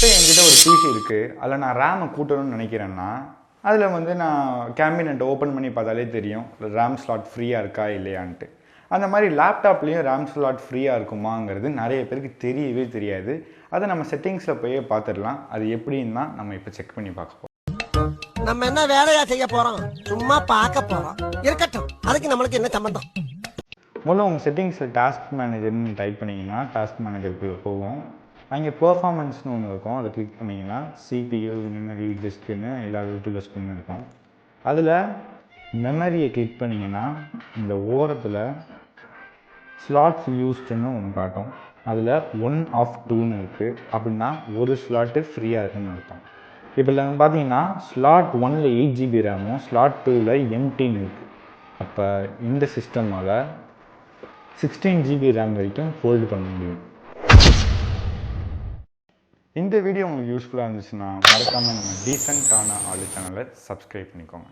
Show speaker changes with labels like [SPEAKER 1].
[SPEAKER 1] இப்போ என்கிட்ட ஒரு பிசி இருக்குது, அதில் நான் ரேமை கூட்டணும்னு நினைக்கிறேன்னா அதில் வந்து நான் கேபினெட்டை ஓப்பன் பண்ணி பார்த்தாலே தெரியும் ரேம் ஸ்லாட் ஃப்ரீயாக இருக்கா இல்லையான்ட்டு. அந்த மாதிரி லேப்டாப்லேயும் ரேம் ஸ்லாட் ஃப்ரீயாக இருக்குமாங்கிறது நிறைய பேருக்கு தெரியவே தெரியாது. அதை நம்ம செட்டிங்ஸில் போய் பார்த்துடலாம். அது எப்படின்னு தான் நம்ம இப்போ செக் பண்ணி பார்க்க போகிறோம்.
[SPEAKER 2] நம்ம என்ன வேலையா செய்ய போகிறோம்? சும்மா பார்க்க போகிறோம். இருக்கட்டும், அதுக்கு நம்மளுக்கு என்ன சம்பந்தம்?
[SPEAKER 1] முதல்ல உங்கள் செட்டிங்ஸில் டாஸ்க் மேனேஜர்னு டைப் பண்ணிங்கன்னா டாஸ்க் மேனேஜருக்கு போகும். அங்கே பெர்ஃபார்மன்ஸ்னு ஒன்று இருக்கும், அதை கிளிக் பண்ணிங்கன்னா சிபியூ, மெமரி, டிஸ்க்குன்னு எல்லா டிஸ்க்குன்னு இருக்கும். அதில் மெமரியை கிளிக் பண்ணிங்கன்னா இந்த ஓரத்தில் ஸ்லாட்ஸ் யூஸ்டுன்னு ஒன்று காட்டும். அதில் 1 of 2ன்னு இருக்குது. அப்படின்னா ஒரு ஸ்லாட்டு ஃப்ரீயாக இருக்குன்னு அர்த்தம். இப்போ நாங்கள் பார்த்தீங்கன்னா ஸ்லாட் 1ல் 8 GB ரேமும் ஸ்லாட் 2ல் எம்டின்னு இருக்குது. அப்போ இந்த சிஸ்டமால் 16 GB ரேம் வரைக்கும் ஹோல்டு பண்ண முடியும். இந்த வீடியோ உங்களுக்கு யூஸ்ஃபுல்லாக இருந்துச்சுன்னா மறக்காமல் நம்ம டீசெண்டான ஆளு சேனலை சப்ஸ்கிரைப் பண்ணிக்கோங்க.